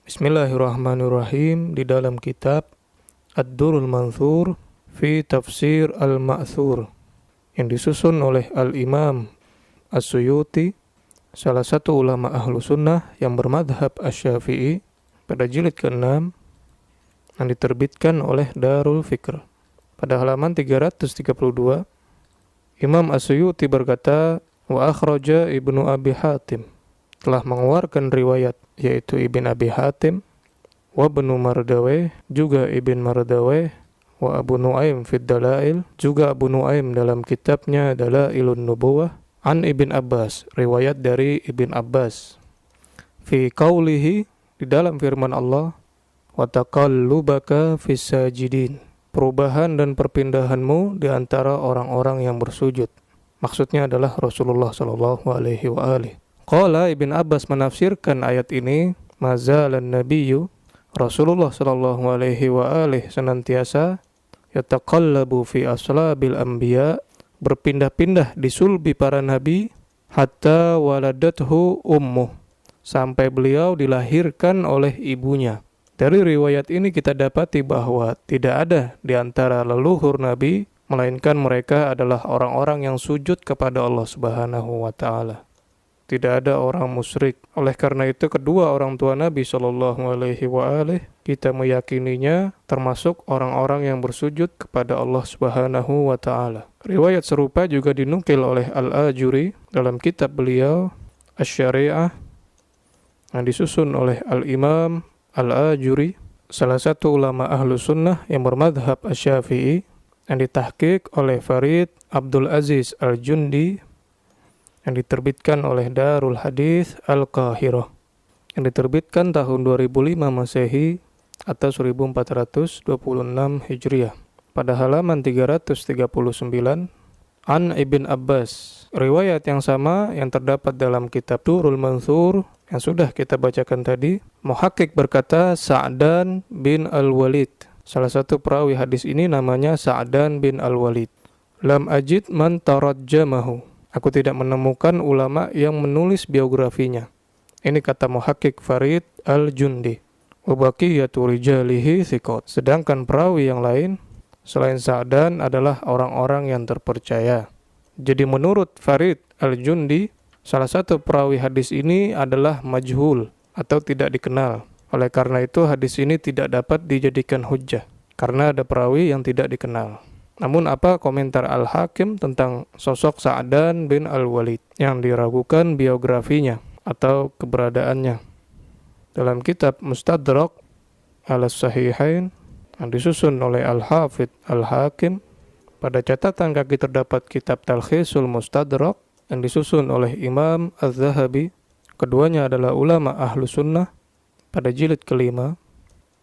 Bismillahirrahmanirrahim. Di dalam kitab Ad-Durrul Manthur fi Tafsir Al-Ma'thur yang disusun oleh Al-Imam As-Suyuti, salah satu ulama ahlu sunnah yang bermadhab Asy-Syafi'i, pada jilid ke-6 yang diterbitkan oleh Darul Fikr. Pada halaman 332, Imam As-Suyuti berkata, wa akhraja Ibnu Abi Hatim, telah mengeluarkan riwayat, yaitu Ibn Abi Hatim, wa Ibnu Mardawayh, juga Ibn Mardawayh, wa Abu Nu'aim fid Dalail, juga Abu Nu'aim dalam kitabnya Dalailun Nubuwah, an Ibn Abbas, riwayat dari Ibn Abbas, fi qawlihi, di dalam firman Allah, wa taqallubaka fis sajidin, perubahan dan perpindahanmu di antara orang-orang yang bersujud. Maksudnya adalah Rasulullah sallallahu alaihi wa alihi. Qala Ibn Abbas menafsirkan ayat ini, mazalan nabiyyu, Rasulullah sallallahu alaihi wa alihi senantiasa yataqallabu fi aslabil anbiya, berpindah-pindah di sulbi para nabi, hatta waladathu ummuh, sampai beliau dilahirkan oleh ibunya. Dari riwayat ini kita dapati bahwa tidak ada di antara leluhur nabi melainkan mereka adalah orang-orang yang sujud kepada Allah Subhanahu wa taala. Tidak ada orang musyrik. Oleh karena itu kedua orang tua Nabi sallallahu alaihi wa alihi kita meyakininya termasuk orang-orang yang bersujud kepada Allah Subhanahu wa taala. Riwayat serupa juga dinukil oleh Al-Ajuri dalam kitab beliau Asy-Syari'ah yang disusun oleh Al-Imam Al-Ajuri, salah satu ulama ahlu sunnah yang bermadhab Asy-Syafi'i, yang ditahqiq oleh Farid Abdul Aziz Al-Jundi, yang diterbitkan oleh Darul Hadits Al-Qahirah, yang diterbitkan tahun 2005 Masehi atau 1426 Hijriah. Pada halaman 339, an Ibn Abbas, riwayat yang sama yang terdapat dalam kitab Durrul Manthur yang sudah kita bacakan tadi. Muhaqqiq berkata, Sa'dan bin Al-Walid, salah satu perawi hadis ini namanya Sa'dan bin Al-Walid. Lam ajid man tarajjamahu, aku tidak menemukan ulama yang menulis biografinya. Ini kata Muhaqqiq Farid Al-Jundi. Wa baqiyatu rijalihi thiqat, sedangkan perawi yang lain selain Sa'dan adalah orang-orang yang terpercaya. Jadi menurut Farid Al-Jundi, salah satu perawi hadis ini adalah majhul atau tidak dikenal. Oleh karena itu hadis ini tidak dapat dijadikan hujjah karena ada perawi yang tidak dikenal. Namun apa komentar Al-Hakim tentang sosok Sa'dan bin Al-Walid yang diragukan biografinya atau keberadaannya? Dalam kitab Mustadrak Al-Sahihain yang disusun oleh Al-Hafidh Al-Hakim, pada catatan kaki terdapat kitab Talkhisul Mustadrak yang disusun oleh Imam Az-Zahabi. Keduanya adalah ulama ahlu sunnah, pada jilid ke-5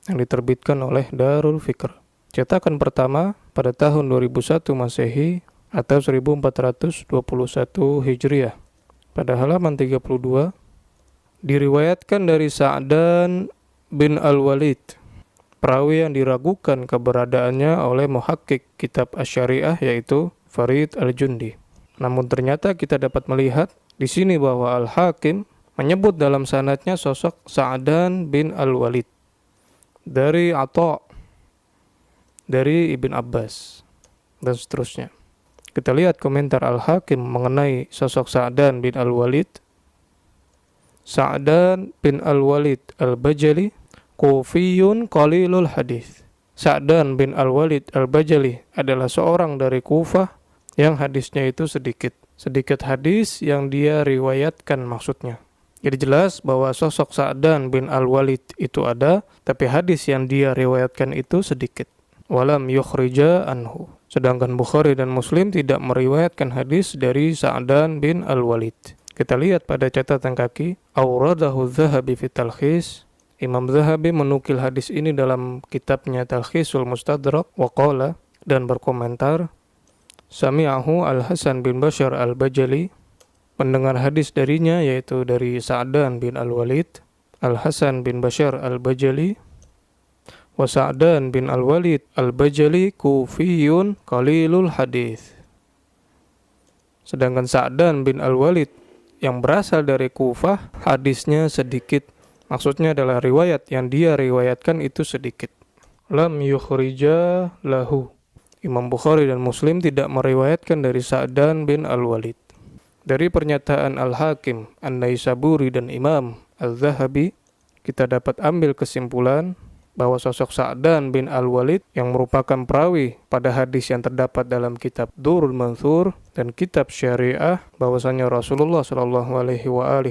yang diterbitkan oleh Darul Fikr. Cetakan pertama pada tahun 2001 Masehi atau 1421 Hijriah. Pada halaman 32 diriwayatkan dari Sa'dan bin Al-Walid, perawi yang diragukan keberadaannya oleh muhaqqiq kitab Asy-Syari'ah yaitu Farid Al-Jundi. Namun ternyata kita dapat melihat di sini bahwa Al-Hakim menyebut dalam sanadnya sosok Sa'dan bin Al-Walid dari Atha, dari Ibn Abbas, dan seterusnya. Kita lihat komentar Al-Hakim mengenai sosok Sa'dan bin Al-Walid. Sa'dan bin Al-Walid Al-Bajali Kufiyun qalilul hadis. Sa'dan bin Al-Walid Al-Bajali adalah seorang dari Kufah yang hadisnya itu sedikit hadis yang dia riwayatkan maksudnya. Jadi jelas bahwa sosok Sa'dan bin Al-Walid itu ada, tapi hadis yang dia riwayatkan itu sedikit. Walam yukhrija anhu, sedangkan Bukhari dan Muslim tidak meriwayatkan hadis dari Sa'dan bin Al-Walid. Kita lihat pada catatan kaki, awradahu Zahabi fi Talkhis, Imam Zahabi menukil hadis ini dalam kitabnya Talkhisul Mustadrak, wa qala, dan berkomentar, sami'ahu Al-Hasan bin Bashar Al-Bajali, pendengar hadis darinya yaitu dari Sa'dan bin Al-Walid, Al-Hasan bin Bashar Al-Bajali, wa Sa'dan bin Al-Walid Al-Bajali Kufiyun qalilul hadis. Sedangkan Sa'dan bin Al-Walid yang berasal dari Kufah, hadisnya sedikit. Maksudnya adalah riwayat yang dia riwayatkan itu sedikit. Lam yukhrija lahu. Imam Bukhari dan Muslim tidak meriwayatkan dari Sa'dan bin Al-Walid. Dari pernyataan Al-Hakim, An-Naisaburi dan Imam Al-Zahabi, kita dapat ambil kesimpulan bahwa sosok Sa'dan bin Al-Walid yang merupakan perawi pada hadis yang terdapat dalam kitab Durrul Mansur dan kitab Syariah, bahwasanya Rasulullah SAW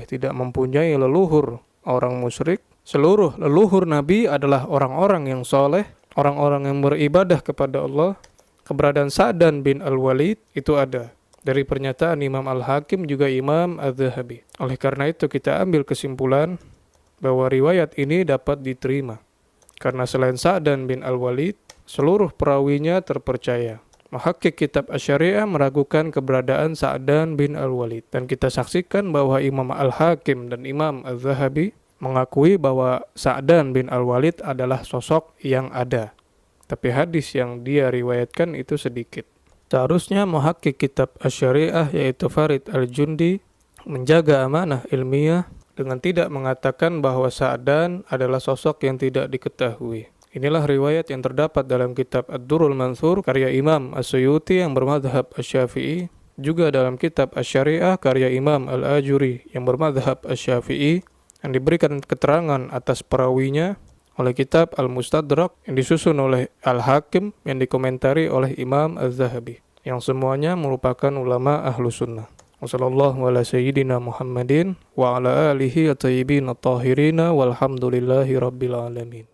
tidak mempunyai leluhur orang musyrik. Seluruh leluhur Nabi adalah orang-orang yang soleh, orang-orang yang beribadah kepada Allah. Keberadaan Sa'dan bin Al-Walid itu ada dari pernyataan Imam Al-Hakim juga Imam Al-Zahabi. Oleh karena itu kita ambil kesimpulan bahwa riwayat ini dapat diterima. Karena selain Sa'dan bin Al-Walid, seluruh perawinya terpercaya. Muhakkik kitab Asy-Syariah meragukan keberadaan Sa'dan bin Al-Walid. Dan kita saksikan bahwa Imam Al-Hakim dan Imam Al-Zahabi mengakui bahwa Sa'dan bin Al-Walid adalah sosok yang ada. Tapi hadis yang dia riwayatkan itu sedikit. Seharusnya muhakkik kitab Asy-Syariah yaitu Farid Al-Jundi menjaga amanah ilmiah dengan tidak mengatakan bahwa Sa'dan adalah sosok yang tidak diketahui. Inilah riwayat yang terdapat dalam kitab Ad-Durrul Mansur karya Imam As-Suyuti yang bermadhab Asy-Syafi'i, juga dalam kitab Asy-Syariah karya Imam Al-Ajuri yang bermadhab Asy-Syafi'i, yang diberikan keterangan atas perawinya oleh kitab Al-Mustadrak yang disusun oleh Al-Hakim yang dikomentari oleh Imam Al-Zahabi, yang semuanya merupakan ulama ahlu sunnah. Wassallallahu ala sayyidina Muhammadin wa ala alihi at-tayyibin at-tahirin walhamdulillahi rabbil alamin.